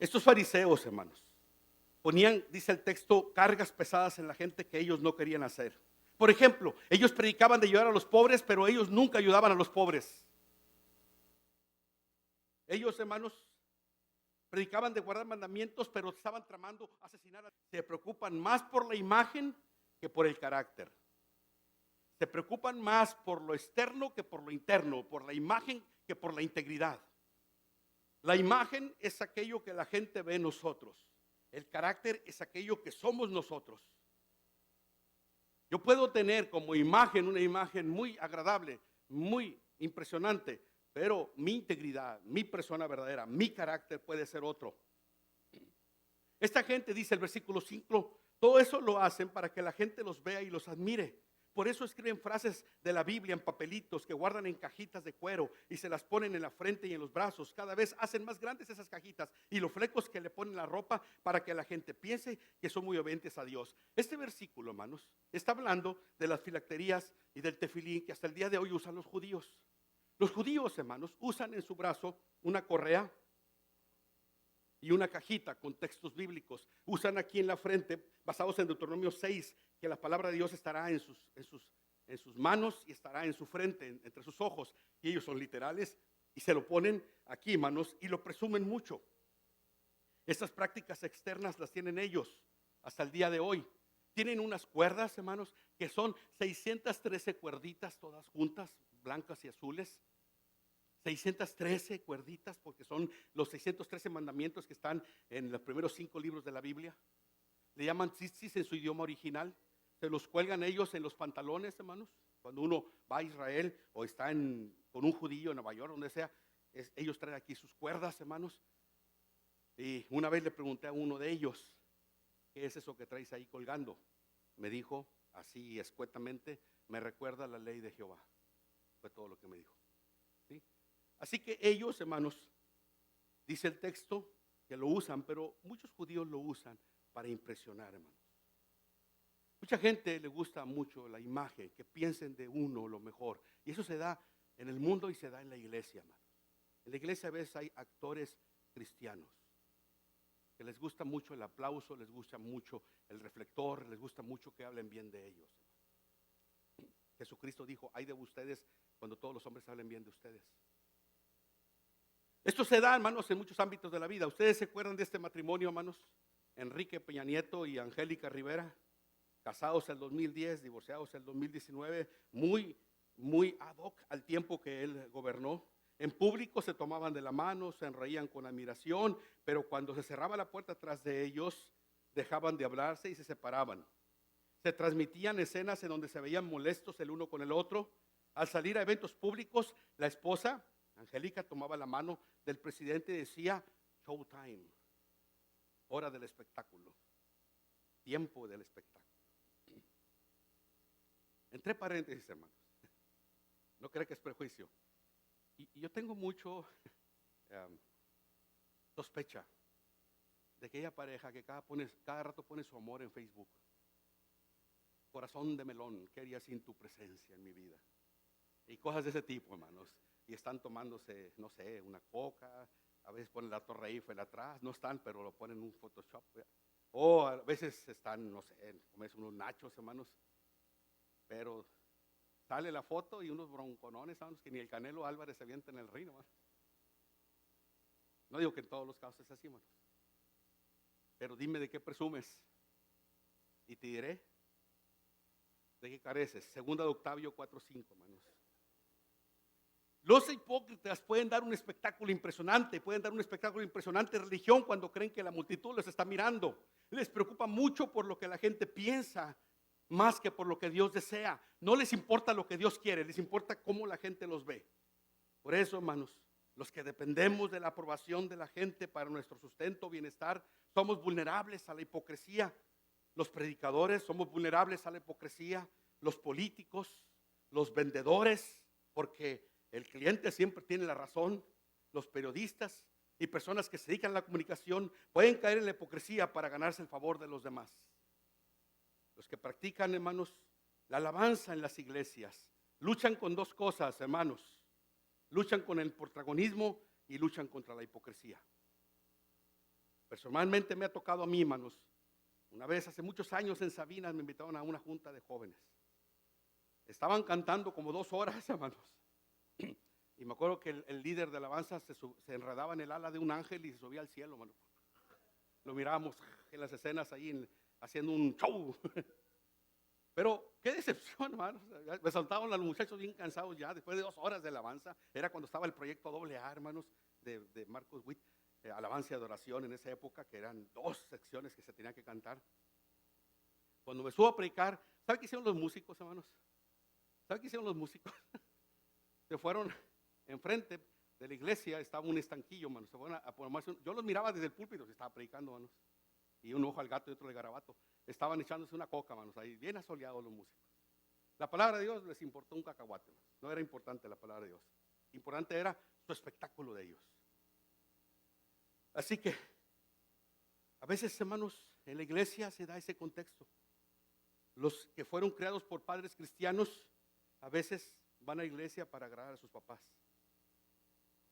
Estos fariseos, hermanos, ponían, dice el texto, cargas pesadas en la gente que ellos no querían hacer. Por ejemplo, ellos predicaban de ayudar a los pobres, pero ellos nunca ayudaban a los pobres. Ellos, hermanos, predicaban de guardar mandamientos, pero estaban tramando asesinar. Se preocupan más por la imagen que por el carácter. Se preocupan más por lo externo que por lo interno, por la imagen que por la integridad. La imagen es aquello que la gente ve en nosotros. El carácter es aquello que somos nosotros. Yo puedo tener como imagen una imagen muy agradable, muy impresionante, pero mi integridad, mi persona verdadera, mi carácter puede ser otro. Esta gente, dice el versículo 5, todo eso lo hacen para que la gente los vea y los admire. Por eso escriben frases de la Biblia en papelitos que guardan en cajitas de cuero y se las ponen en la frente y en los brazos. Cada vez hacen más grandes esas cajitas y los flecos que le ponen a la ropa para que la gente piense que son muy obedientes a Dios. Este versículo, hermanos, está hablando de las filacterías y del tefilín que hasta el día de hoy usan los judíos. Los judíos, hermanos, usan en su brazo una correa y una cajita con textos bíblicos. Usan aquí en la frente, basados en Deuteronomio 6, que la palabra de Dios estará en sus manos y estará en su frente, entre sus ojos. Y ellos son literales y se lo ponen aquí, hermanos, y lo presumen mucho. Estas prácticas externas las tienen ellos hasta el día de hoy. Tienen unas cuerdas, hermanos, que son 613 cuerditas todas juntas, blancas y azules. 613 cuerditas, porque son los 613 mandamientos que están en los primeros 5 libros de la Biblia. Le llaman tzitzis en su idioma original. Se los cuelgan ellos en los pantalones, hermanos. Cuando uno va a Israel o está con un judío en Nueva York, donde sea, ellos traen aquí sus cuerdas, hermanos. Y una vez le pregunté a uno de ellos, ¿qué es eso que traes ahí colgando? Me dijo así escuetamente, me recuerda la ley de Jehová. Fue todo lo que me dijo. ¿Sí? Así que ellos, hermanos, dice el texto que lo usan, pero muchos judíos lo usan para impresionar, hermanos. Mucha gente le gusta mucho la imagen, que piensen de uno lo mejor. Y eso se da en el mundo y se da en la iglesia, hermanos. En la iglesia a veces hay actores cristianos que les gusta mucho el aplauso, les gusta mucho el reflector, les gusta mucho que hablen bien de ellos. Jesucristo dijo, ay de ustedes cuando todos los hombres hablen bien de ustedes. Esto se da, hermanos, en muchos ámbitos de la vida. ¿Ustedes se acuerdan de este matrimonio, hermanos? Enrique Peña Nieto y Angélica Rivera, casados en el 2010, divorciados en el 2019, muy ad hoc al tiempo que él gobernó. En público se tomaban de la mano, se reían con admiración, pero cuando se cerraba la puerta atrás de ellos, dejaban de hablarse y se separaban. Se transmitían escenas en donde se veían molestos el uno con el otro. Al salir a eventos públicos, la esposa, Angélica, tomaba la mano del presidente y decía, showtime, hora del espectáculo, tiempo del espectáculo. Entre paréntesis, hermanos, no creo que es prejuicio. Y yo tengo mucho sospecha de aquella pareja que cada rato pone su amor en Facebook. Corazón de melón, ¿qué haría sin tu presencia en mi vida? Y cosas de ese tipo, hermanos. Y están tomándose, no sé, una coca, a veces ponen la Torre Eiffel atrás, no están, pero lo ponen en un Photoshop. O a veces están, no sé, comerse unos nachos, hermanos. Pero sale la foto y unos bronconones, hermanos, que ni el Canelo Álvarez se avienta en el ring, hermanos. No digo que en todos los casos es así, hermanos. Pero dime de qué presumes y te diré de qué careces. Segunda de Octavio 4:5, hermanos. Los hipócritas pueden dar un espectáculo impresionante, de religión cuando creen que la multitud les está mirando. Les preocupa mucho por lo que la gente piensa, más que por lo que Dios desea. No les importa lo que Dios quiere, les importa cómo la gente los ve. Por eso, hermanos, los que dependemos de la aprobación de la gente para nuestro sustento, bienestar, somos vulnerables a la hipocresía. Los predicadores somos vulnerables a la hipocresía, los políticos, los vendedores, porque el cliente siempre tiene la razón. Los periodistas y personas que se dedican a la comunicación pueden caer en la hipocresía para ganarse el favor de los demás. Los que practican, hermanos, la alabanza en las iglesias, luchan con dos cosas, hermanos. Luchan con el protagonismo y luchan contra la hipocresía. Personalmente me ha tocado a mí, hermanos. Una vez, hace muchos años en Sabinas, me invitaron a una junta de jóvenes. Estaban cantando como 2 horas, hermanos. Y me acuerdo que el líder de alabanza se enredaba en el ala de un ángel y se subía al cielo, hermano. Lo mirábamos en las escenas ahí haciendo un show. Pero qué decepción, hermanos. Me saltaban los muchachos bien cansados ya, después de 2 horas de alabanza. Era cuando estaba el proyecto AA, hermanos, de Marcos Witt. Alabanza y adoración en esa época, que eran 2 secciones que se tenían que cantar. Cuando me subo a predicar, ¿sabe qué hicieron los músicos, hermanos? ¿Sabe qué hicieron los músicos? Se fueron enfrente de la iglesia, estaba un estanquillo, hermanos. Se fueron a poner, yo los miraba desde el púlpito, se estaba predicando, hermanos. Y un ojo al gato y otro de garabato. Estaban echándose una coca, hermanos, ahí bien asoleados los músicos. La palabra de Dios les importó un cacahuate, hermanos. No era importante la palabra de Dios. Importante era su espectáculo de ellos. Así que, a veces, hermanos, en la iglesia se da ese contexto. Los que fueron creados por padres cristianos, a veces van a la iglesia para agradar a sus papás.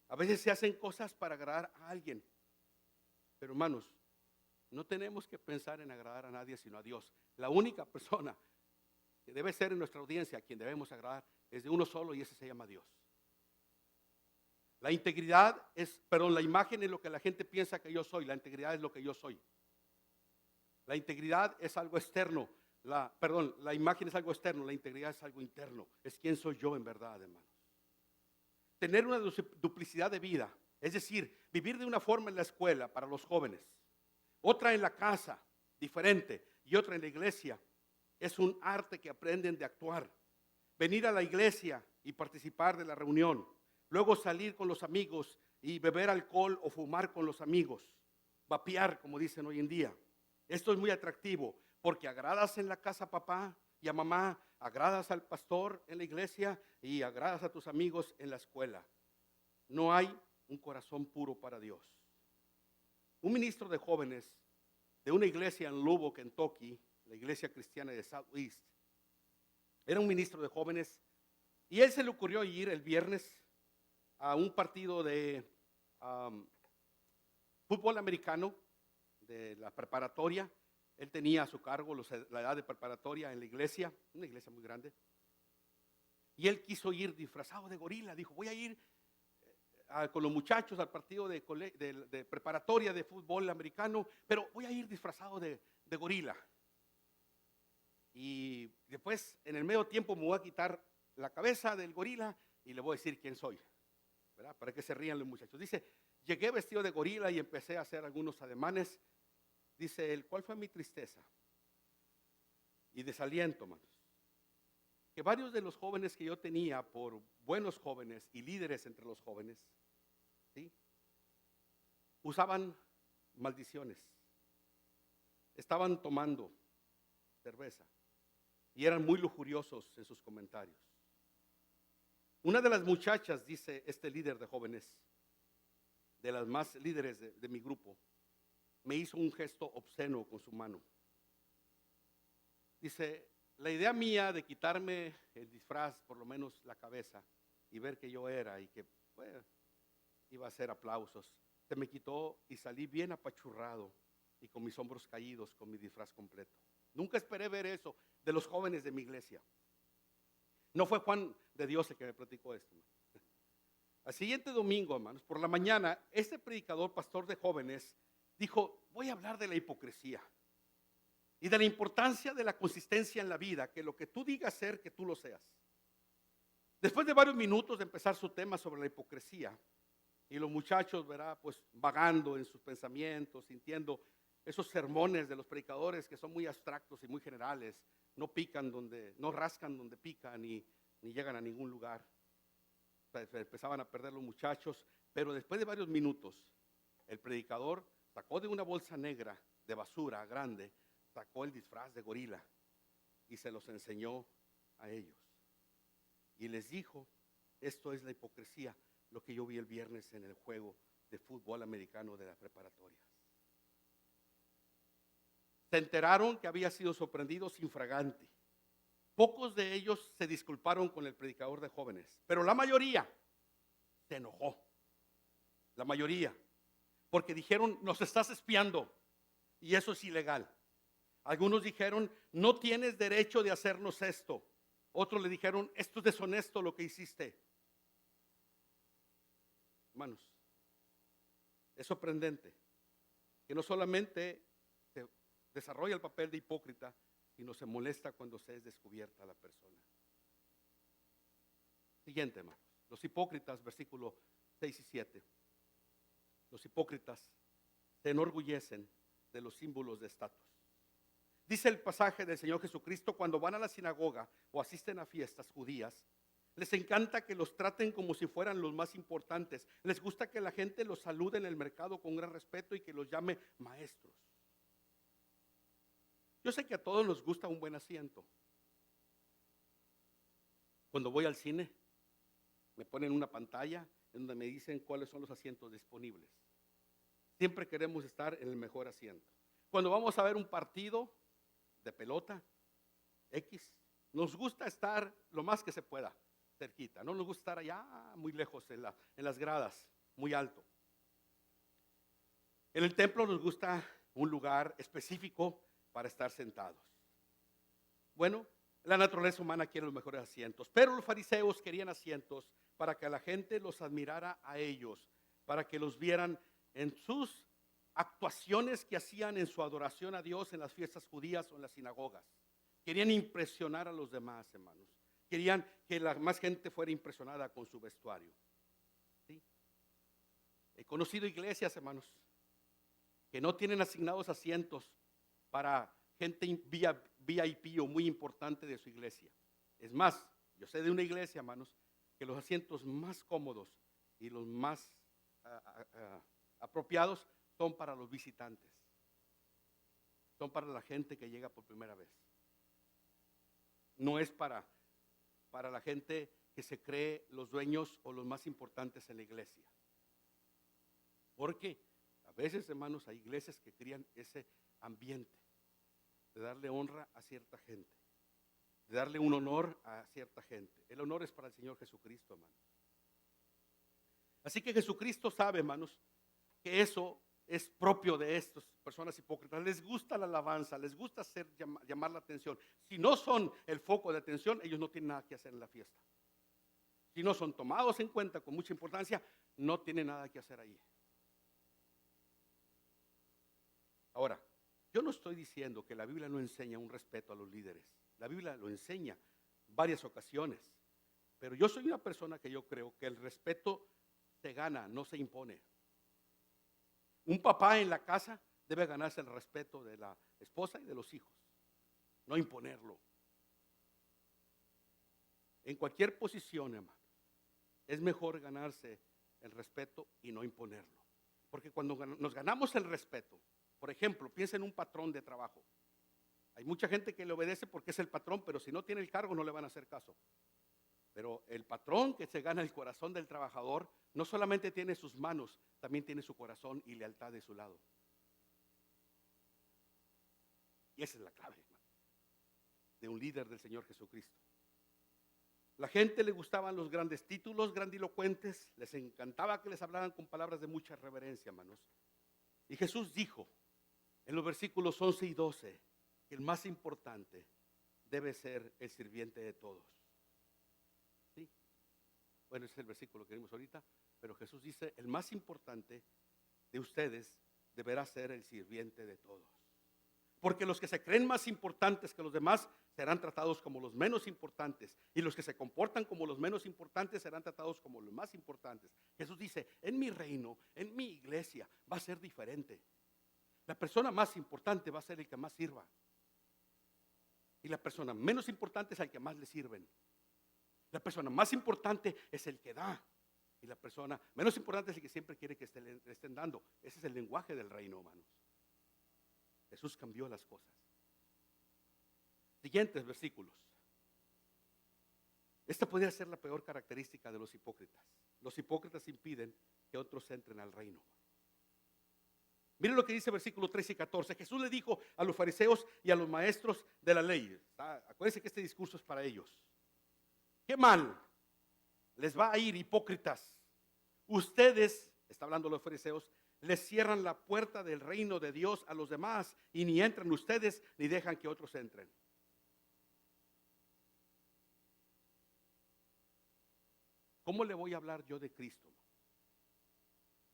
A veces se hacen cosas para agradar a alguien. Pero, hermanos, no tenemos que pensar en agradar a nadie sino a Dios. La única persona que debe ser en nuestra audiencia a quien debemos agradar es de uno solo, y ese se llama Dios. La integridad la imagen es lo que la gente piensa que yo soy. La integridad es lo que yo soy. La integridad es algo externo. La imagen es algo externo, la integridad es algo interno. Es quién soy yo en verdad, hermanos. Tener una duplicidad de vida, es decir, vivir de una forma en la escuela para los jóvenes, otra en la casa, diferente, y otra en la iglesia, es un arte que aprenden de actuar. Venir a la iglesia y participar de la reunión, luego salir con los amigos y beber alcohol o fumar con los amigos, vapear, como dicen hoy en día. Esto es muy atractivo porque agradas en la casa a papá y a mamá, agradas al pastor en la iglesia y agradas a tus amigos en la escuela. No hay un corazón puro para Dios. Un ministro de jóvenes de una iglesia en Louisville, Kentucky, la iglesia cristiana de Southeast, era un ministro de jóvenes y él se le ocurrió ir el viernes a un partido de fútbol americano de la preparatoria. Él tenía a su cargo la edad de preparatoria en la iglesia, una iglesia muy grande. Y él quiso ir disfrazado de gorila. Dijo, voy a ir con los muchachos al partido de preparatoria de fútbol americano, pero voy a ir disfrazado de gorila. Y después, en el medio tiempo, me voy a quitar la cabeza del gorila y le voy a decir quién soy, ¿verdad? Para que se rían los muchachos. Dice, llegué vestido de gorila y empecé a hacer algunos ademanes. Dice él, ¿cuál fue mi tristeza y desaliento, hermanos? Que varios de los jóvenes que yo tenía, por buenos jóvenes y líderes entre los jóvenes, ¿sí?, usaban maldiciones, estaban tomando cerveza y eran muy lujuriosos en sus comentarios. Una de las muchachas, dice este líder de jóvenes, de las más líderes de mi grupo, me hizo un gesto obsceno con su mano. Dice, la idea mía de quitarme el disfraz, por lo menos la cabeza, y ver que yo era y que iba a hacer aplausos, se me quitó y salí bien apachurrado y con mis hombros caídos, con mi disfraz completo. Nunca esperé ver eso de los jóvenes de mi iglesia. No fue Juan de Dios el que me platicó esto. Al siguiente domingo, hermanos, por la mañana, este predicador, pastor de jóvenes, dijo, voy a hablar de la hipocresía y de la importancia de la consistencia en la vida, que lo que tú digas ser, que tú lo seas. Después de varios minutos de empezar su tema sobre la hipocresía, y los muchachos, ¿verdad?, pues vagando en sus pensamientos, sintiendo esos sermones de los predicadores que son muy abstractos y muy generales, no rascan donde pican ni llegan a ningún lugar. Empezaban a perder los muchachos, pero después de varios minutos, el predicador sacó de una bolsa negra de basura grande, sacó el disfraz de gorila y se los enseñó a ellos. Y les dijo, esto es la hipocresía, lo que yo vi el viernes en el juego de fútbol americano de la preparatoria. Se enteraron que había sido sorprendidos infragante. Pocos de ellos se disculparon con el predicador de jóvenes, pero la mayoría se enojó. La mayoría. porque dijeron, nos estás espiando, y eso es ilegal. Algunos dijeron, no tienes derecho de hacernos esto. Otros le dijeron, esto es deshonesto lo que hiciste. Hermanos, es sorprendente que no solamente se desarrolla el papel de hipócrita, sino se molesta cuando se es descubierta la persona. Siguiente, hermanos. Los hipócritas, versículo 6 y 7. Los hipócritas se enorgullecen de los símbolos de estatus. Dice el pasaje del Señor Jesucristo, cuando van a la sinagoga o asisten a fiestas judías, les encanta que los traten como si fueran los más importantes. Les gusta que la gente los salude en el mercado con gran respeto y que los llame maestros. Yo sé que a todos nos gusta un buen asiento. Cuando voy al cine, me ponen una pantalla en donde me dicen cuáles son los asientos disponibles. Siempre queremos estar en el mejor asiento. Cuando vamos a ver un partido de pelota, X, nos gusta estar lo más que se pueda, cerquita. No nos gusta estar allá muy lejos en las gradas, muy alto. En el templo nos gusta un lugar específico para estar sentados. Bueno, la naturaleza humana quiere los mejores asientos, pero los fariseos querían asientos para que la gente los admirara a ellos, para que los vieran en sus actuaciones que hacían en su adoración a Dios en las fiestas judías o en las sinagogas. Querían impresionar a los demás, hermanos. Querían que la más gente fuera impresionada con su vestuario. ¿Sí? He conocido iglesias, hermanos, que no tienen asignados asientos para gente VIP o muy importante de su iglesia. Es más, yo sé de una iglesia, hermanos, que los asientos más cómodos y los más apropiados son para los visitantes. Son para la gente que llega por primera vez. No es para la gente que se cree los dueños o los más importantes en la iglesia. Porque a veces, hermanos, hay iglesias que crían ese ambiente de darle honra a cierta gente, de darle un honor a cierta gente. El honor es para el Señor Jesucristo, hermanos. Así que Jesucristo sabe, hermanos, que eso es propio de estas personas hipócritas. Les gusta la alabanza, les gusta llamar la atención. Si no son el foco de atención, ellos no tienen nada que hacer en la fiesta. Si no son tomados en cuenta con mucha importancia, no tienen nada que hacer ahí. Ahora, yo no estoy diciendo que la Biblia no enseña un respeto a los líderes. La Biblia lo enseña en varias ocasiones. Pero yo soy una persona que yo creo que el respeto se gana, no se impone. Un papá en la casa debe ganarse el respeto de la esposa y de los hijos, no imponerlo. En cualquier posición, hermano, es mejor ganarse el respeto y no imponerlo. Porque cuando nos ganamos el respeto, por ejemplo, piensa en un patrón de trabajo. Hay mucha gente que le obedece porque es el patrón, pero si no tiene el cargo no le van a hacer caso. Pero el patrón que se gana el corazón del trabajador no solamente tiene sus manos, también tiene su corazón y lealtad de su lado. Y esa es la clave, hermano, de un líder del Señor Jesucristo. La gente le gustaban los grandes títulos, grandilocuentes, les encantaba que les hablaran con palabras de mucha reverencia, hermanos. Y Jesús dijo en los versículos 11 y 12 que el más importante debe ser el sirviente de todos. ¿Sí? Bueno, ese es el versículo que vimos ahorita, pero Jesús dice, el más importante de ustedes deberá ser el sirviente de todos. Porque los que se creen más importantes que los demás serán tratados como los menos importantes, y los que se comportan como los menos importantes serán tratados como los más importantes. Jesús dice, en mi reino, en mi iglesia, va a ser diferente. La persona más importante va a ser el que más sirva. Y la persona menos importante es el que más le sirven. La persona más importante es el que da. Y la persona menos importante es el que siempre quiere que le estén dando. Ese es el lenguaje del reino, hermanos. Jesús cambió las cosas. Siguientes versículos. Esta podría ser la peor característica de los hipócritas. Los hipócritas impiden que otros entren al reino. Miren lo que dice versículos 13 y 14. Jesús le dijo a los fariseos y a los maestros de la ley. Acuérdense que este discurso es para ellos. ¿Qué mal les va a ir, hipócritas? Ustedes, está hablando los fariseos, Les cierran la puerta del reino de Dios a los demás y ni entran ustedes ni dejan que otros entren. ¿Cómo le voy a hablar yo de Cristo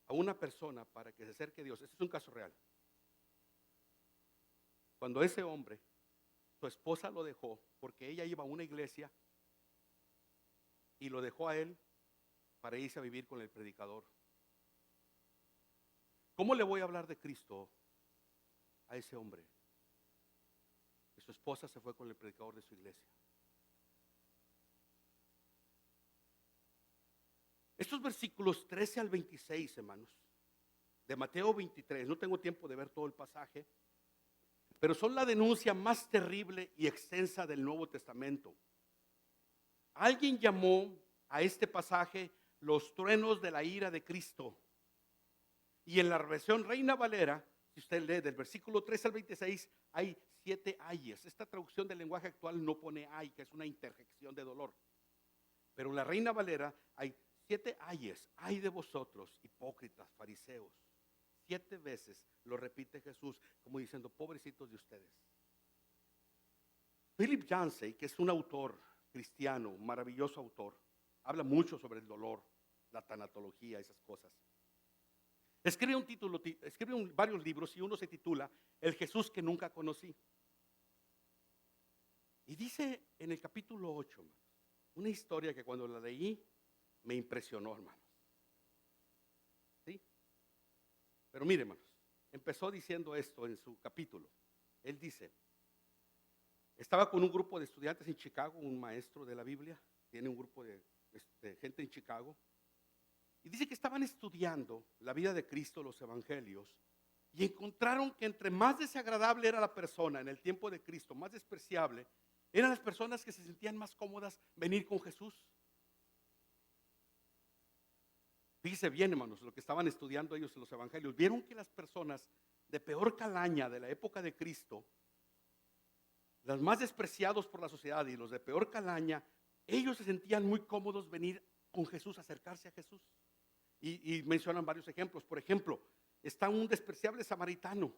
a una persona para que se acerque a Dios? Este es un caso real. Cuando ese hombre, su esposa lo dejó porque ella iba a una iglesia y lo dejó a él para irse a vivir con el predicador. ¿Cómo le voy a hablar de Cristo a ese hombre? Que su esposa se fue con el predicador de su iglesia. Estos versículos 13 al 26, hermanos, de Mateo 23, no tengo tiempo de ver todo el pasaje, pero son la denuncia más terrible y extensa del Nuevo Testamento. Alguien llamó a este pasaje los truenos de la ira de Cristo. Y en la versión Reina Valera, si usted lee del versículo 13 al 26, hay 7 ayes. Esta traducción del lenguaje actual no pone ay, que es una interjección de dolor. Pero en la Reina Valera hay 7 ayes. Ay de vosotros, hipócritas, fariseos. 7 veces lo repite Jesús, como diciendo, pobrecitos de ustedes. Philip Yancey, que es un autor cristiano, un maravilloso autor, habla mucho sobre el dolor, la tanatología, esas cosas. Escribe varios libros y uno se titula El Jesús que nunca conocí. Y dice en el capítulo 8, hermanos, una historia que cuando la leí me impresionó, hermanos. ¿Sí? Pero mire, hermanos, empezó diciendo esto en su capítulo. Él dice, estaba con un grupo de estudiantes en Chicago, un maestro de la Biblia, tiene un grupo de gente en Chicago. Y dice que estaban estudiando la vida de Cristo, los evangelios, y encontraron que entre más desagradable era la persona en el tiempo de Cristo, más despreciable, eran las personas que se sentían más cómodas venir con Jesús. Fíjese bien, hermanos, lo que estaban estudiando ellos en los evangelios. Vieron que las personas de peor calaña de la época de Cristo, los más despreciados por la sociedad y los de peor calaña, ellos se sentían muy cómodos venir con Jesús, acercarse a Jesús. Y mencionan varios ejemplos. Por ejemplo, está un despreciable samaritano,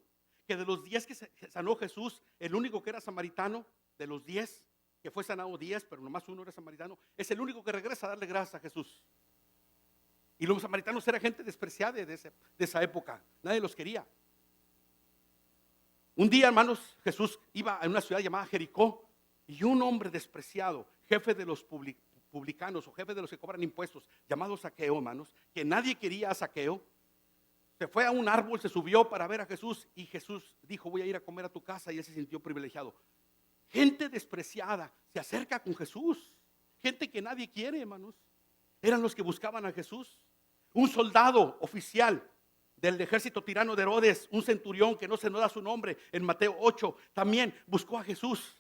que de los 10 que sanó Jesús, el único que era samaritano, de los 10, que fue sanado 10, pero nomás uno era samaritano, es el único que regresa a darle gracias a Jesús. Y los samaritanos eran gente despreciada de esa época, nadie los quería. Un día, hermanos, Jesús iba a una ciudad llamada Jericó, y un hombre despreciado, jefe de los publicanos o jefe de los que cobran impuestos, llamado Zaqueo, hermanos, que nadie quería a Zaqueo, se fue a un árbol, se subió para ver a Jesús, y Jesús dijo, voy a ir a comer a tu casa, y él se sintió privilegiado. Gente despreciada se acerca con Jesús, gente que nadie quiere, hermanos, eran los que buscaban a Jesús. Un soldado oficial del ejército tirano de Herodes, un centurión que no se nos da su nombre en Mateo 8, también buscó a Jesús.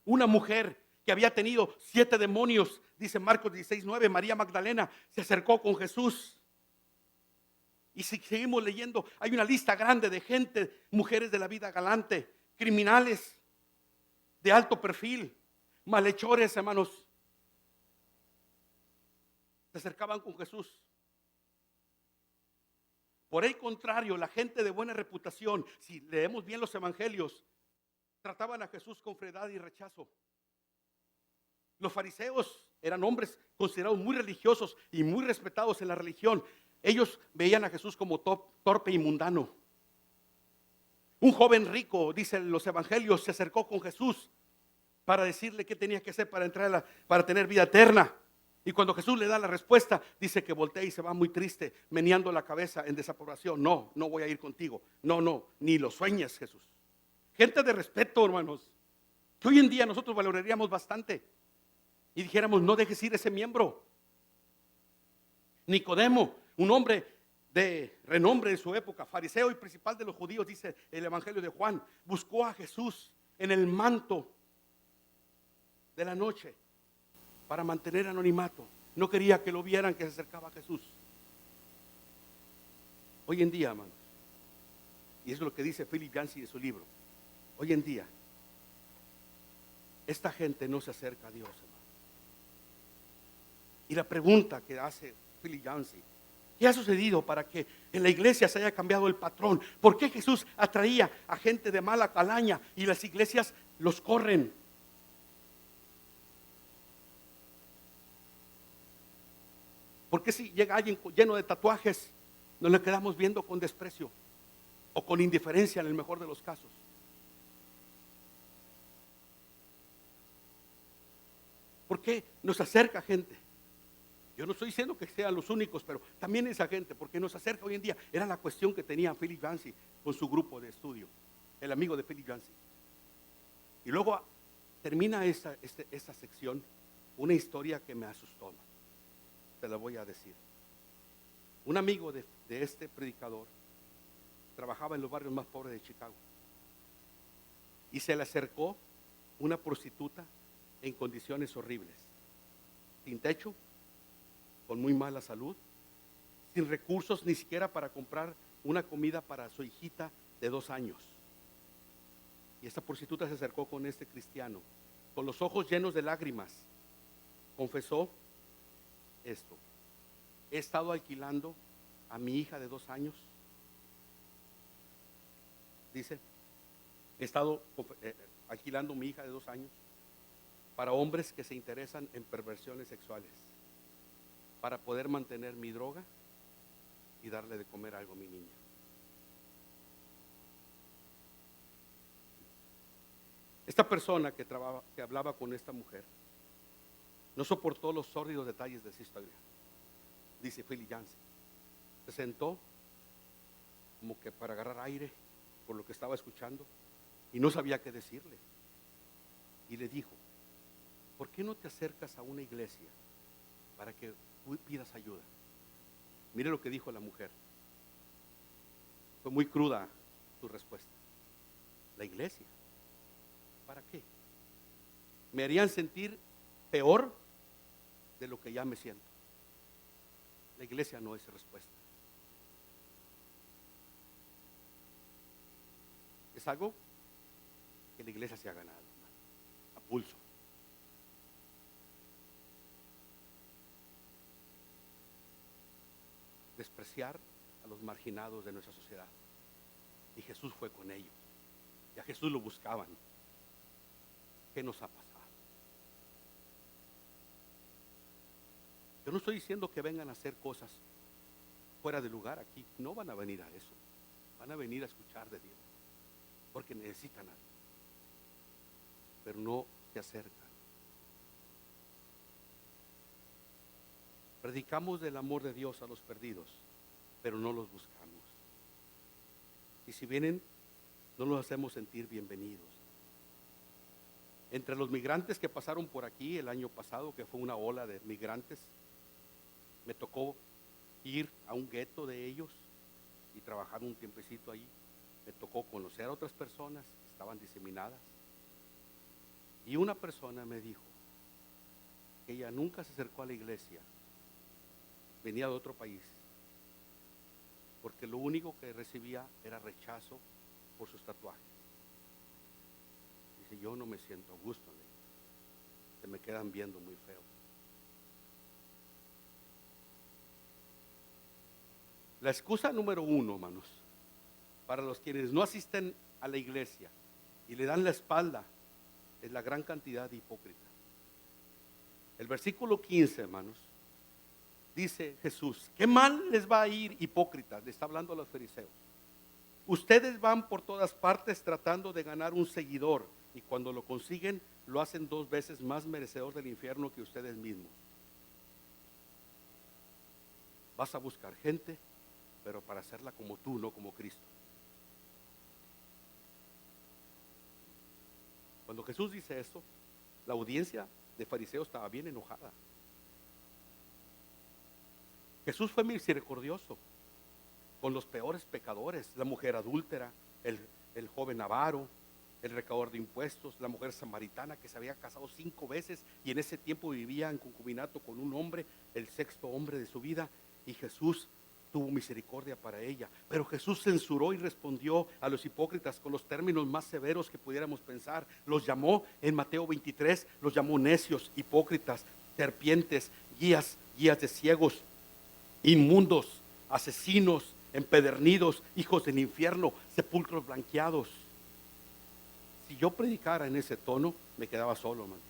Una mujer que había tenido 7 demonios, dice Marcos 16:9, María Magdalena, se acercó con Jesús. Y si seguimos leyendo, hay una lista grande de gente, mujeres de la vida galante, criminales de alto perfil, malhechores, hermanos, se acercaban con Jesús. Por el contrario, la gente de buena reputación, si leemos bien los evangelios, trataban a Jesús con frialdad y rechazo. Los fariseos eran hombres considerados muy religiosos y muy respetados en la religión. Ellos veían a Jesús como torpe y mundano. Un joven rico, dicen los evangelios, se acercó con Jesús para decirle qué tenía que hacer para tener vida eterna. Y cuando Jesús le da la respuesta, dice que voltea y se va muy triste, meneando la cabeza en desaprobación. No voy a ir contigo. No, ni lo sueñes, Jesús. Gente de respeto, hermanos, que hoy en día nosotros valoraríamos bastante y dijéramos, no dejes ir ese miembro. Nicodemo, un hombre de renombre en su época, fariseo y principal de los judíos, dice el evangelio de Juan, buscó a Jesús en el manto de la noche para mantener anonimato. No quería que lo vieran que se acercaba a Jesús. Hoy en día, hermanos, y es lo que dice Philip Yancey en su libro, hoy en día esta gente no se acerca a Dios, hermano. Y la pregunta que hace Philip Yancey, ¿Qué ha sucedido para que en la iglesia se haya cambiado el patrón? ¿Por qué Jesús atraía a gente de mala calaña y las iglesias los corren? ¿Por qué si llega alguien lleno de tatuajes, nos le quedamos viendo con desprecio o con indiferencia en el mejor de los casos? ¿Por qué nos acerca gente? Yo no estoy diciendo que sean los únicos, pero también esa gente, porque nos acerca hoy en día. Era la cuestión que tenía Philip Yancey con su grupo de estudio, el amigo de Philip Yancey. Y luego termina esta sección, una historia que me asustó. Te la voy a decir. Un amigo de este predicador trabajaba en los barrios más pobres de Chicago y se le acercó una prostituta en condiciones horribles, sin techo, con muy mala salud, sin recursos ni siquiera para comprar una comida para su hijita de 2 años. Y esta prostituta se acercó con este cristiano, con los ojos llenos de lágrimas. Confesó esto: he estado alquilando a mi hija de 2 años. Dice, he estado alquilando a mi hija de 2 años para hombres que se interesan en perversiones sexuales, para poder mantener mi droga y darle de comer algo a mi niña. Esta persona que hablaba con esta mujer no soportó los sórdidos detalles de esa historia. Dice Philip Yancey, se sentó como que para agarrar aire por lo que estaba escuchando y no sabía qué decirle. Y le dijo, ¿por qué no te acercas a una iglesia para que pidas ayuda? Mire lo que dijo la mujer. Fue muy cruda su respuesta. ¿La iglesia? ¿Para qué? Me harían sentir peor de lo que ya me siento. La iglesia no es respuesta. Es algo que la iglesia se ha ganado, a pulso. Despreciar a los marginados de nuestra sociedad. Y Jesús fue con ellos. Y a Jesús lo buscaban. ¿Qué nos ha pasado? Yo no estoy diciendo que vengan a hacer cosas fuera de lugar aquí. No van a venir a eso. Van a venir a escuchar de Dios, porque necesitan algo. Pero no se acercan. Predicamos del amor de Dios a los perdidos, pero no los buscamos. Y si vienen, no los hacemos sentir bienvenidos. Entre los migrantes que pasaron por aquí el año pasado, que fue una ola de migrantes, me tocó ir a un gueto de ellos y trabajar un tiempecito ahí. Me tocó conocer a otras personas que estaban diseminadas. Y una persona me dijo que ella nunca se acercó a la iglesia, venía de otro país, porque lo único que recibía era rechazo por sus tatuajes. Dice, yo no me siento a gusto en la iglesia, se me quedan viendo muy feo. La excusa número 1, hermanos, para los quienes no asisten a la iglesia y le dan la espalda, es la gran cantidad de hipócritas. El versículo 15, hermanos, dice Jesús, ¿qué mal les va a ir, hipócritas? Le está hablando a los fariseos. Ustedes van por todas partes tratando de ganar un seguidor, y cuando lo consiguen, lo hacen 2 veces más merecedor del infierno que ustedes mismos. Vas a buscar gente, pero para hacerla como tú, no como Cristo. Cuando Jesús dice esto, la audiencia de fariseos estaba bien enojada. Jesús fue misericordioso con los peores pecadores, la mujer adúltera, el joven avaro, el recaudador de impuestos, la mujer samaritana que se había casado 5 veces y en ese tiempo vivía en concubinato con un hombre, el 6.º hombre de su vida, y Jesús tuvo misericordia para ella. Pero Jesús censuró y respondió a los hipócritas con los términos más severos que pudiéramos pensar. Los llamó en Mateo 23, los llamó necios, hipócritas, serpientes, guías de ciegos, inmundos. asesinos, empedernidos, hijos del infierno, sepulcros blanqueados. Si yo predicara en ese tono, me quedaba solo, hermano.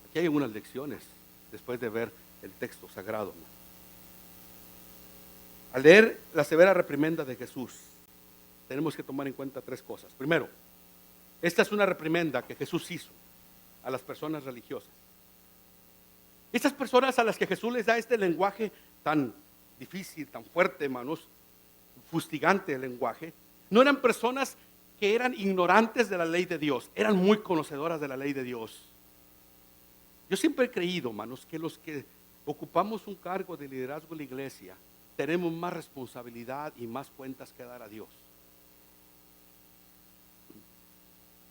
Aquí hay unas lecciones después de ver el texto sagrado, hermano. Al leer la severa reprimenda de Jesús, tenemos que tomar en cuenta tres cosas. Primero, esta es una reprimenda que Jesús hizo a las personas religiosas. Estas personas a las que Jesús les da este lenguaje tan difícil, tan fuerte, hermanos, fustigante el lenguaje, no eran personas que eran ignorantes de la ley de Dios, eran muy conocedoras de la ley de Dios. Yo siempre he creído, hermanos, que los que ocupamos un cargo de liderazgo en la iglesia, tenemos más responsabilidad y más cuentas que dar a Dios.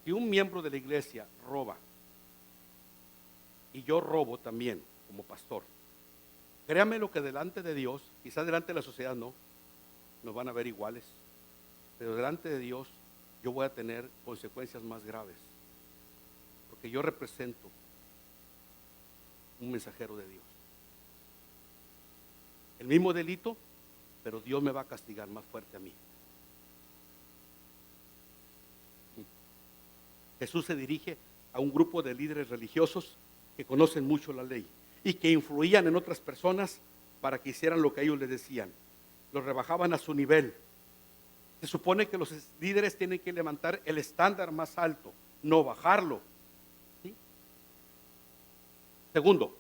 Si un miembro de la iglesia roba, y yo robo también como pastor, créame lo que delante de Dios, quizás delante de la sociedad no, nos van a ver iguales, pero delante de Dios yo voy a tener consecuencias más graves, porque yo represento un mensajero de Dios. El mismo delito, pero Dios me va a castigar más fuerte a mí. Jesús se dirige a un grupo de líderes religiosos que conocen mucho la ley y que influían en otras personas para que hicieran lo que ellos les decían. Los rebajaban a su nivel. Se supone que los líderes tienen que levantar el estándar más alto, no bajarlo. ¿Sí? Segundo,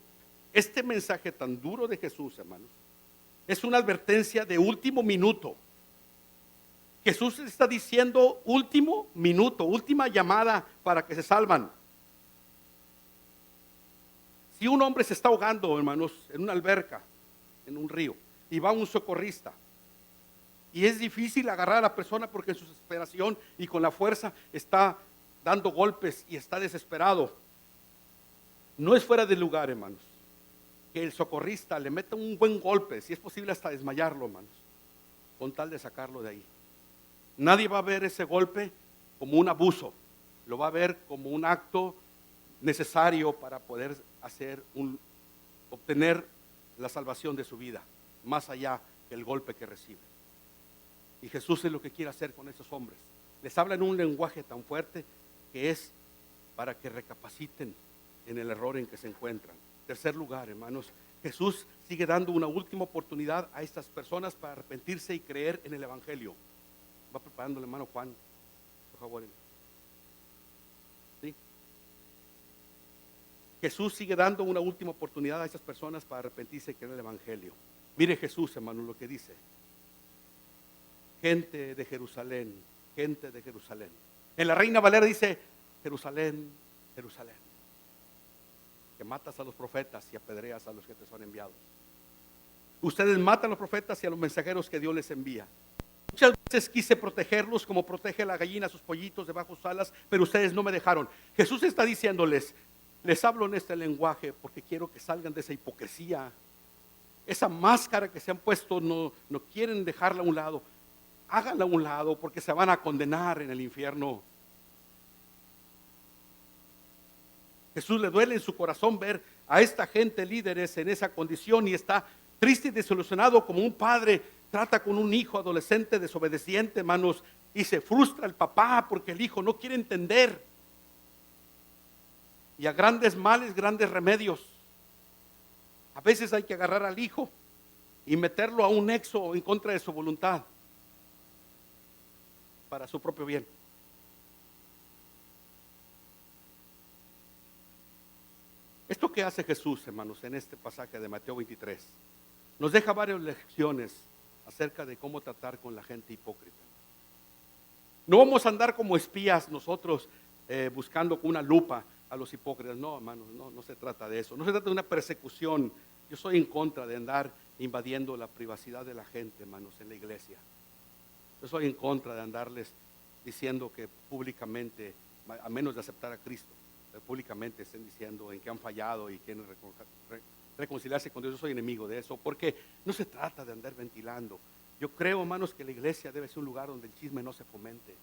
este mensaje tan duro de Jesús, hermanos, es una advertencia de último minuto. Jesús está diciendo último minuto, última llamada para que se salvan. Si un hombre se está ahogando, hermanos, en una alberca, en un río, y va un socorrista, y es difícil agarrar a la persona porque en su desesperación y con la fuerza está dando golpes y está desesperado, no es fuera de lugar, hermanos, que el socorrista le meta un buen golpe, si es posible hasta desmayarlo, hermanos, con tal de sacarlo de ahí. Nadie va a ver ese golpe como un abuso, lo va a ver como un acto necesario para poder obtener la salvación de su vida, más allá del golpe que recibe. Y Jesús es lo que quiere hacer con esos hombres. Les habla en un lenguaje tan fuerte que es para que recapaciten en el error en que se encuentran. Tercer lugar, hermanos, Jesús sigue dando una última oportunidad a estas personas para arrepentirse y creer en el Evangelio. Va preparando el hermano Juan, por favor. ¿Sí? Jesús sigue dando una última oportunidad a estas personas para arrepentirse y creer en el Evangelio. Mire Jesús, hermano, lo que dice. Gente de Jerusalén, gente de Jerusalén. En la Reina Valera dice, Jerusalén, Jerusalén, que matas a los profetas y apedreas a los que te son enviados. Ustedes matan a los profetas y a los mensajeros que Dios les envía. Muchas veces quise protegerlos como protege la gallina a sus pollitos debajo de sus alas, pero ustedes no me dejaron. Jesús está diciéndoles, les hablo en este lenguaje porque quiero que salgan de esa hipocresía. Esa máscara que se han puesto no quieren dejarla a un lado. Háganla a un lado porque se van a condenar en el infierno. Jesús le duele en su corazón ver a esta gente líderes en esa condición y está triste y desilusionado como un padre trata con un hijo adolescente desobediente, hermanos, y se frustra el papá porque el hijo no quiere entender. Y a grandes males, grandes remedios. A veces hay que agarrar al hijo y meterlo a un nexo en contra de su voluntad para su propio bien. Esto que hace Jesús, hermanos, en este pasaje de Mateo 23, nos deja varias lecciones acerca de cómo tratar con la gente hipócrita. No vamos a andar como espías nosotros buscando con una lupa a los hipócritas. No, hermanos, no se trata de eso. No se trata de una persecución. Yo soy en contra de andar invadiendo la privacidad de la gente, hermanos, en la iglesia. Yo soy en contra de andarles diciendo que públicamente, a menos de aceptar a Cristo, públicamente estén diciendo en qué han fallado y quieren reconciliarse con Dios. Yo soy enemigo de eso, porque no se trata de andar ventilando. Yo creo, hermanos, que la iglesia debe ser un lugar donde el chisme no se fomente.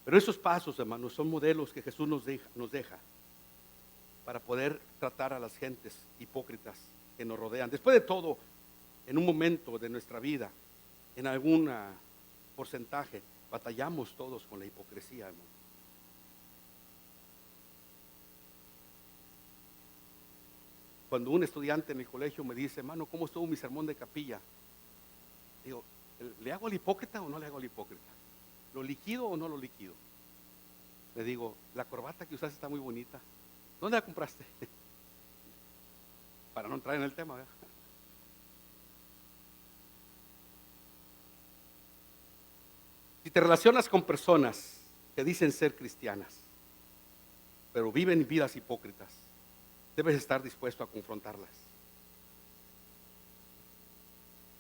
Pero esos pasos, hermanos, son modelos que Jesús nos deja. para poder tratar a las gentes hipócritas que nos rodean. Después de todo, en un momento de nuestra vida, en algún porcentaje, batallamos todos con la hipocresía, hermano. Cuando un estudiante en el colegio me dice, hermano, ¿cómo estuvo mi sermón de capilla? Digo, ¿le hago al hipócrita o no le hago al hipócrita? ¿Lo liquido o no lo liquido? Le digo, la corbata que usaste está muy bonita. ¿Dónde la compraste? Para no entrar en el tema, ¿verdad? Si te relacionas con personas que dicen ser cristianas, pero viven vidas hipócritas, debes estar dispuesto a confrontarlas.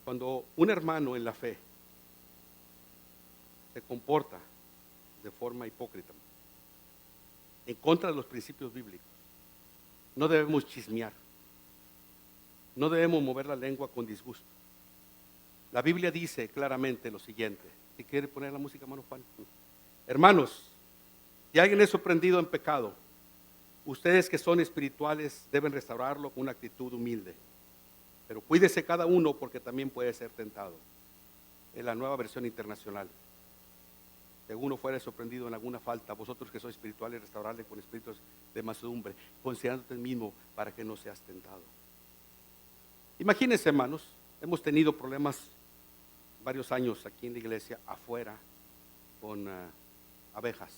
Cuando un hermano en la fe se comporta de forma hipócrita, en contra de los principios bíblicos, no debemos chismear, no debemos mover la lengua con disgusto. La Biblia dice claramente lo siguiente. Si quiere poner la música, hermano Juan. Hermanos, si alguien es sorprendido en pecado, ustedes que son espirituales deben restaurarlo con una actitud humilde. Pero cuídese cada uno porque también puede ser tentado. En la Nueva Versión Internacional. Si alguno fuera sorprendido en alguna falta, vosotros que sois espirituales, restaurarle con espíritus de mansedumbre, considerándote mismo para que no seas tentado. Imagínense, hermanos, hemos tenido problemas varios años aquí en la iglesia afuera con abejas.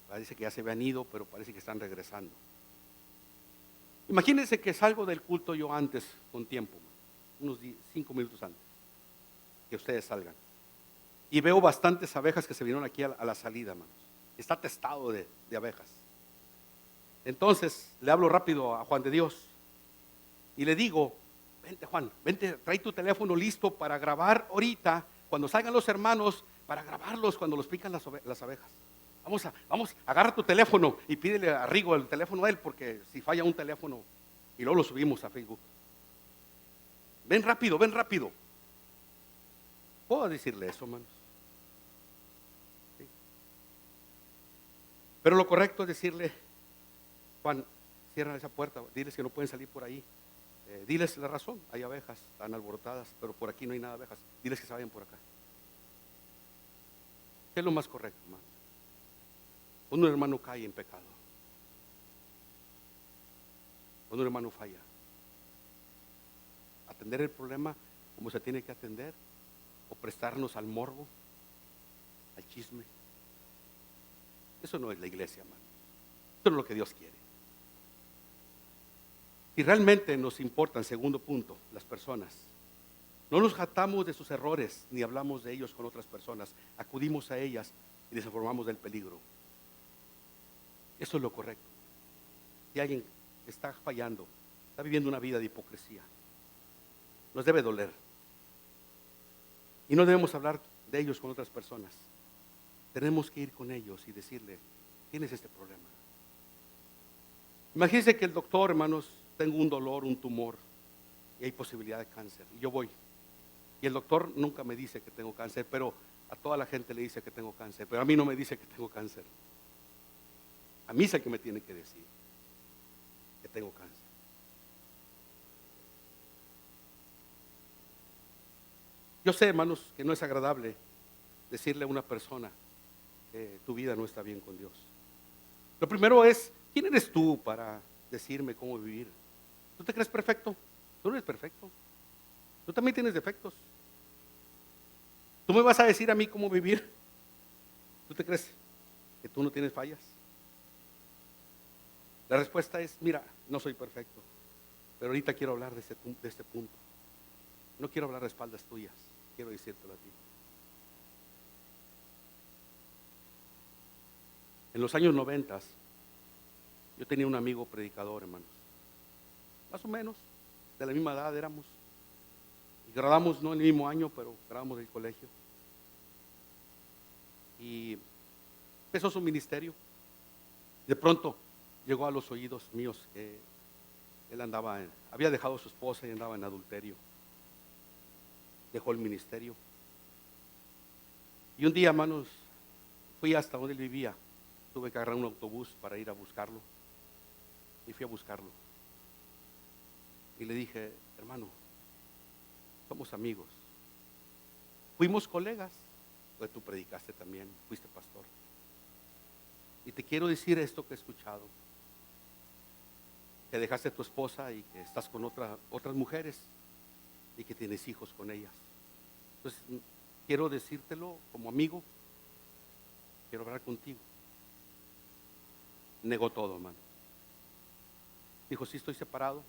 Parece que ya se habían ido, pero parece que están regresando. Imagínense que salgo del culto yo antes, con tiempo, unos 5 minutos antes, que ustedes salgan. Y veo bastantes abejas que se vinieron aquí a la salida, hermanos. Está atestado de abejas. Entonces le hablo rápido a Juan de Dios y le digo, vente Juan, vente, trae tu teléfono listo para grabar ahorita, cuando salgan los hermanos, para grabarlos cuando los pican las abejas. Vamos, agarra tu teléfono y pídele a Rigo el teléfono de él, porque si falla un teléfono, y luego lo subimos a Facebook. Ven rápido. ¿Puedo decirle eso, hermanos? ¿Sí? Pero lo correcto es decirle, Juan, cierra esa puerta, diles que no pueden salir por ahí. Diles la razón, hay abejas, están alborotadas, pero por aquí no hay nada de abejas. Diles que se vayan por acá. ¿Qué es lo más correcto, hermano? Cuando un hermano cae en pecado, cuando un hermano falla, atender el problema como se tiene que atender, o prestarnos al morbo, al chisme. Eso no es la iglesia, hermano. Eso no es lo que Dios quiere. Si realmente nos importan, segundo punto, las personas, no nos jactamos de sus errores ni hablamos de ellos con otras personas, acudimos a ellas y les informamos del peligro. Eso es lo correcto. Si alguien está fallando, está viviendo una vida de hipocresía, nos debe doler. Y no debemos hablar de ellos con otras personas. Tenemos que ir con ellos y decirle, tienes este problema. Imagínense que el doctor, hermanos, tengo un dolor, un tumor, y hay posibilidad de cáncer. Y yo voy. Y el doctor nunca me dice que tengo cáncer, pero a toda la gente le dice que tengo cáncer, pero a mí no me dice que tengo cáncer. A mí es el que me tiene que decir que tengo cáncer. Yo sé, hermanos, que no es agradable decirle a una persona que tu vida no está bien con Dios. Lo primero es, ¿quién eres tú para decirme cómo vivir? ¿Tú te crees perfecto? Tú no eres perfecto. Tú también tienes defectos. ¿Tú me vas a decir a mí cómo vivir? ¿Tú te crees que tú no tienes fallas? La respuesta es, mira, no soy perfecto, pero ahorita quiero hablar de este punto. No quiero hablar de espaldas tuyas, quiero decírtelo a ti. En los años 90, yo tenía un amigo predicador, hermanos. Más o menos, de la misma edad éramos. Y graduamos, no en el mismo año, pero graduamos del colegio. Y empezó su ministerio. De pronto llegó a los oídos míos que él había dejado a su esposa y andaba en adulterio. Dejó el ministerio. Y un día, hermanos, fui hasta donde él vivía. Tuve que agarrar un autobús para ir a buscarlo. y fui a buscarlo. Y le dije, hermano, somos amigos. Fuimos colegas, pues tú predicaste también, fuiste pastor. Y te quiero decir esto que he escuchado, que dejaste a tu esposa y que estás con otras mujeres y que tienes hijos con ellas. Entonces, quiero decírtelo como amigo, quiero hablar contigo. Negó todo, hermano. Dijo, sí estoy separado,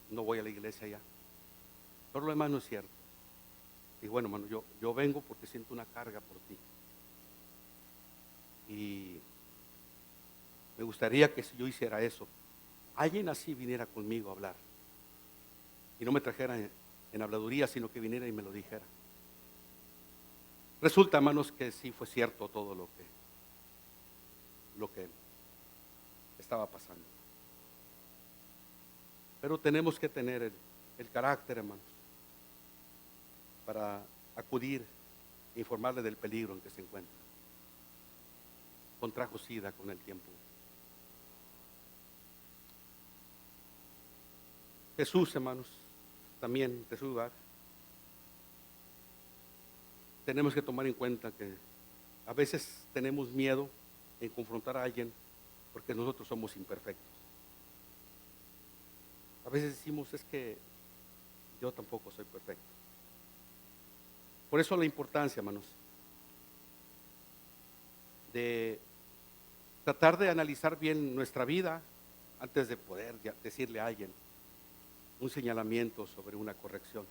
no voy a la iglesia ya. Pero lo demás no es cierto. Y bueno, hermano, yo vengo porque siento una carga por ti. Y me gustaría que si yo hiciera eso, alguien así viniera conmigo a hablar. Y no me trajera en habladuría, sino que viniera y me lo dijera. Resulta, hermanos, que sí fue cierto todo lo que estaba pasando. Pero tenemos que tener el carácter, hermanos, para acudir e informarle del peligro en que se encuentra. Contrajo SIDA con el tiempo. Jesús, hermanos, también en tercer lugar, tenemos que tomar en cuenta que a veces tenemos miedo en confrontar a alguien porque nosotros somos imperfectos. A veces decimos, es que yo tampoco soy perfecto. Por eso la importancia, hermanos, de tratar de analizar bien nuestra vida antes de poder decirle a alguien un señalamiento sobre una corrección.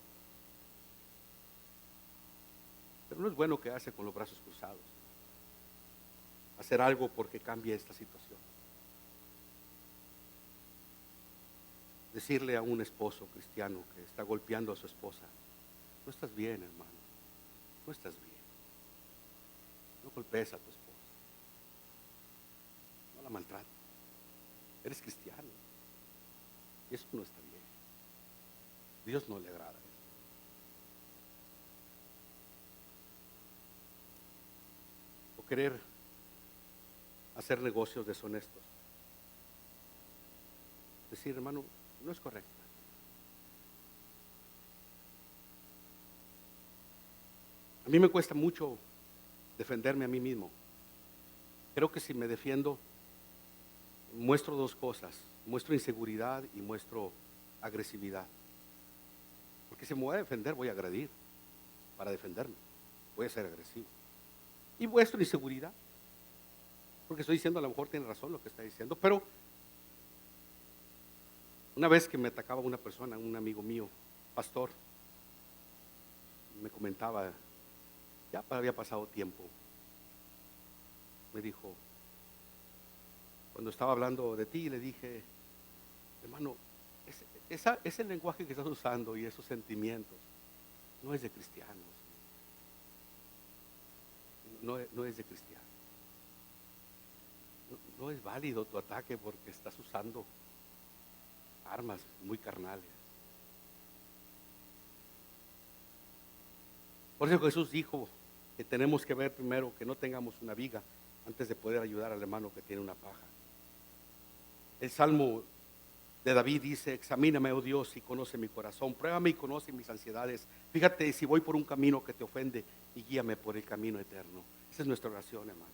Pero no es bueno quedarse con los brazos cruzados. Hacer algo porque cambie esta situación. Decirle a un esposo cristiano que está golpeando a su esposa, no estás bien, hermano, no estás bien. No golpees a tu esposa. No la maltrates. Eres cristiano. Y eso no está bien. Dios no le agrada eso. O querer hacer negocios deshonestos. Decir, hermano, no es correcto. A mí me cuesta mucho defenderme a mí mismo. Creo que si me defiendo, muestro dos cosas. Muestro inseguridad y muestro agresividad. Porque si me voy a defender, voy a agredir para defenderme. Voy a ser agresivo. Y muestro inseguridad. Porque estoy diciendo, a lo mejor tiene razón lo que está diciendo. Pero una vez que me atacaba una persona, un amigo mío, pastor, me comentaba, ya había pasado tiempo. Me dijo, cuando estaba hablando de ti, le dije, hermano, ese lenguaje que estás usando y esos sentimientos no es de cristianos. No es de cristianos. No es válido tu ataque porque estás usando armas muy carnales. Por eso Jesús dijo que tenemos que ver primero que no tengamos una viga antes de poder ayudar al hermano que tiene una paja. El Salmo de David dice, examíname, oh Dios, y conoce mi corazón, pruébame y conoce mis ansiedades. Fíjate si voy por un camino que te ofende y guíame por el camino eterno. Esa es nuestra oración, hermano.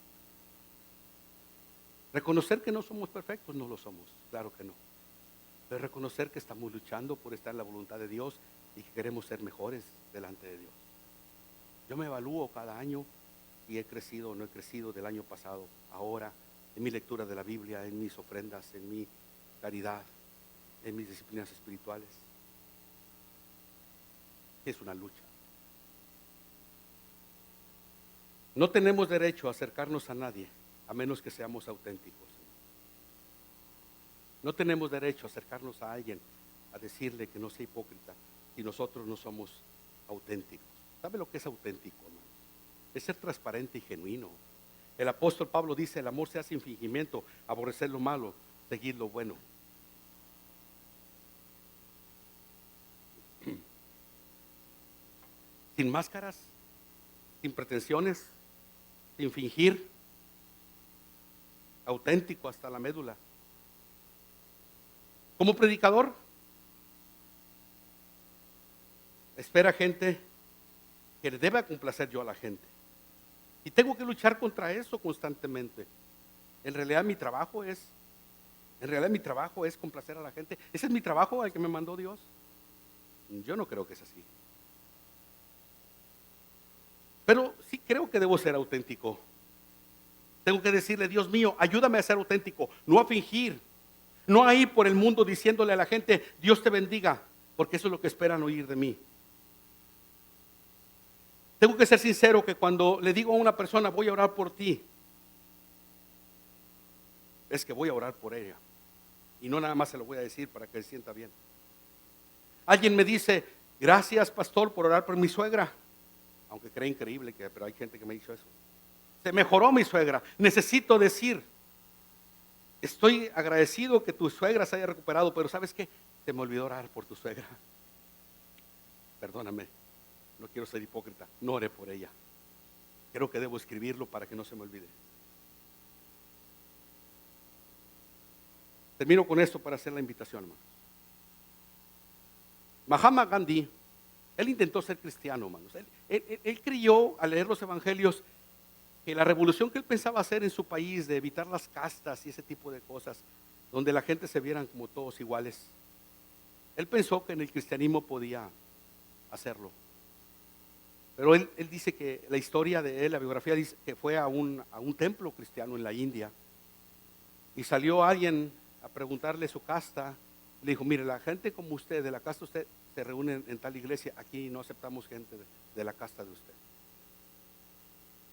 Reconocer que no somos perfectos, no lo somos, claro que no. Pero reconocer que estamos luchando por estar en la voluntad de Dios y que queremos ser mejores delante de Dios. Yo me evalúo cada año y he crecido o no he crecido del año pasado, ahora, en mi lectura de la Biblia, en mis ofrendas, en mi caridad, en mis disciplinas espirituales. Es una lucha. No tenemos derecho a acercarnos a nadie a menos que seamos auténticos. No tenemos derecho a acercarnos a alguien a decirle que no sea hipócrita si nosotros no somos auténticos. ¿Sabe lo que es auténtico, hermano? Es ser transparente y genuino. El apóstol Pablo dice, el amor se hace sin fingimiento, aborrecer lo malo, seguir lo bueno. Sin máscaras, sin pretensiones, sin fingir, auténtico hasta la médula. Como predicador, espera gente que le deba complacer yo a la gente. Y tengo que luchar contra eso constantemente. En realidad mi trabajo es complacer a la gente. Ese es mi trabajo al que me mandó Dios. Yo no creo que es así. Pero sí creo que debo ser auténtico. Tengo que decirle, Dios mío, ayúdame a ser auténtico, no a fingir, no a ir por el mundo diciéndole a la gente, Dios te bendiga, porque eso es lo que esperan oír de mí. Tengo que ser sincero que cuando le digo a una persona, voy a orar por ti, es que voy a orar por ella. Y no nada más se lo voy a decir para que se sienta bien. Alguien me dice, gracias pastor por orar por mi suegra. Aunque cree increíble, pero hay gente que me ha dicho eso. Se mejoró mi suegra. Necesito decir, estoy agradecido que tu suegra se haya recuperado, pero ¿sabes qué? Se me olvidó orar por tu suegra. Perdóname, no quiero ser hipócrita, no oré por ella. Creo que debo escribirlo para que no se me olvide. Termino con esto para hacer la invitación, hermanos. Mahatma Gandhi, él intentó ser cristiano, hermanos. Él creyó al leer los evangelios que la revolución que él pensaba hacer en su país, de evitar las castas y ese tipo de cosas, donde la gente se vieran como todos iguales, él pensó que en el cristianismo podía hacerlo. Pero él dice que la historia de él, la biografía dice que fue a un templo cristiano en la India y salió alguien a preguntarle su casta. Le dijo, mire, la gente como usted, de la casta usted, se reúne en tal iglesia, aquí no aceptamos gente de la casta de usted.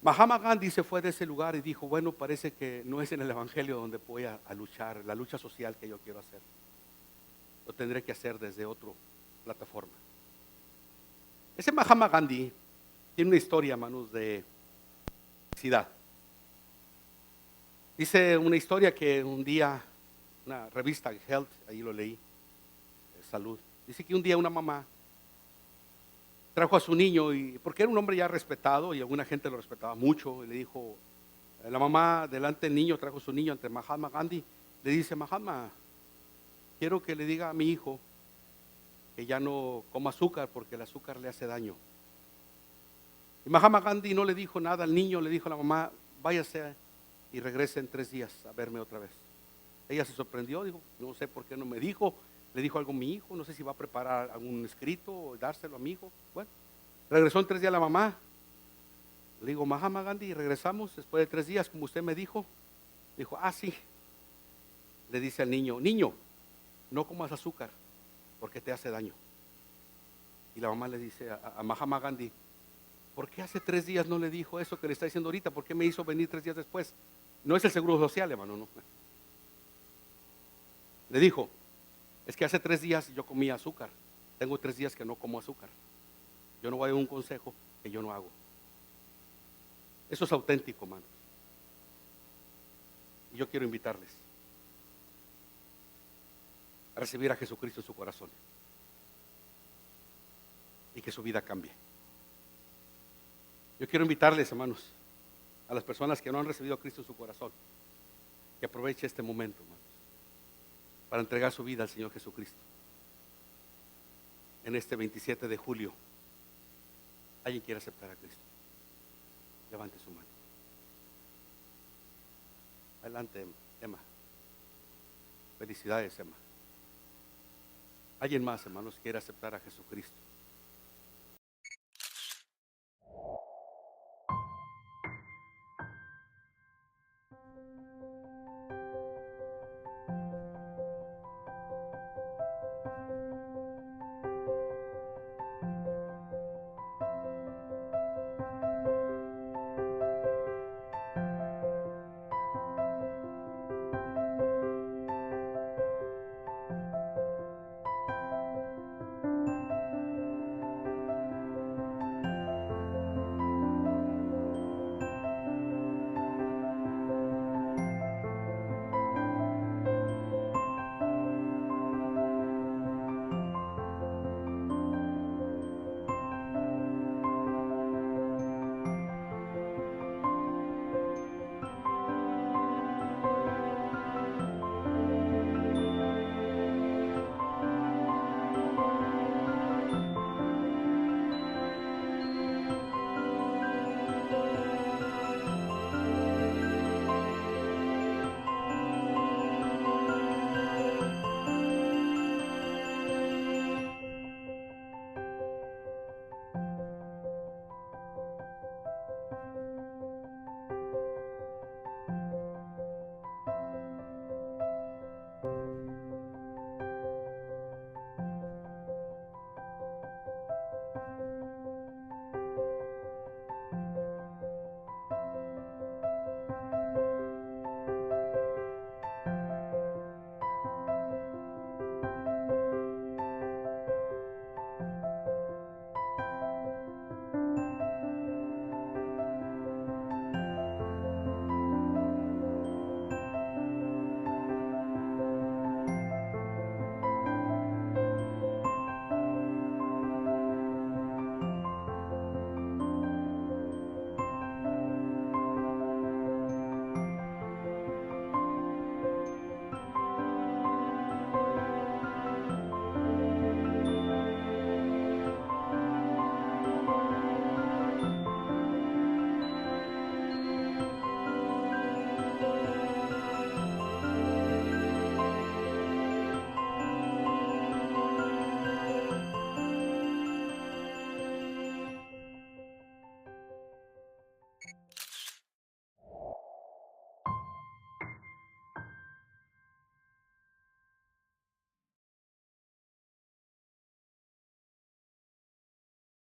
Mahatma Gandhi se fue de ese lugar y dijo, bueno, parece que no es en el evangelio donde voy a luchar, la lucha social que yo quiero hacer. Lo tendré que hacer desde otra plataforma. Ese Mahatma Gandhi tiene una historia, hermanos, de felicidad. Dice una historia que un día, una revista Health, ahí lo leí, Salud, dice que un día una mamá trajo a su niño, porque era un hombre ya respetado y alguna gente lo respetaba mucho, y le dijo, la mamá delante del niño trajo a su niño ante Mahatma Gandhi, le dice, Mahatma, quiero que le diga a mi hijo que ya no coma azúcar porque el azúcar le hace daño. Y Mahatma Gandhi no le dijo nada al niño, le dijo a la mamá, váyase y regrese en 3 días a verme otra vez. Ella se sorprendió, dijo, no sé por qué no me dijo. Le dijo algo a mi hijo, no sé si va a preparar algún escrito o dárselo a mi hijo. Bueno, regresó en 3 días la mamá. Le digo, Mahatma Gandhi, regresamos después de 3 días, como usted me dijo. Dijo, sí. Le dice al niño, niño, no comas azúcar porque te hace daño. Y la mamá le dice a Mahatma Gandhi, ¿por qué hace 3 días no le dijo eso que le está diciendo ahorita? ¿Por qué me hizo venir 3 días después? No es el seguro social, hermano, no. Le dijo, es que hace 3 días yo comía azúcar. Tengo 3 días que no como azúcar. Yo no voy a dar un consejo que yo no hago. Eso es auténtico, hermanos. Y yo quiero invitarles a recibir a Jesucristo en su corazón y que su vida cambie. Yo quiero invitarles, hermanos, a las personas que no han recibido a Cristo en su corazón, que aproveche este momento, hermanos, para entregar su vida al Señor Jesucristo. En este 27 de julio, ¿alguien quiere aceptar a Cristo? Levante su mano. Adelante, Emma. Felicidades, Emma. ¿Alguien más, hermanos, quiere aceptar a Jesucristo?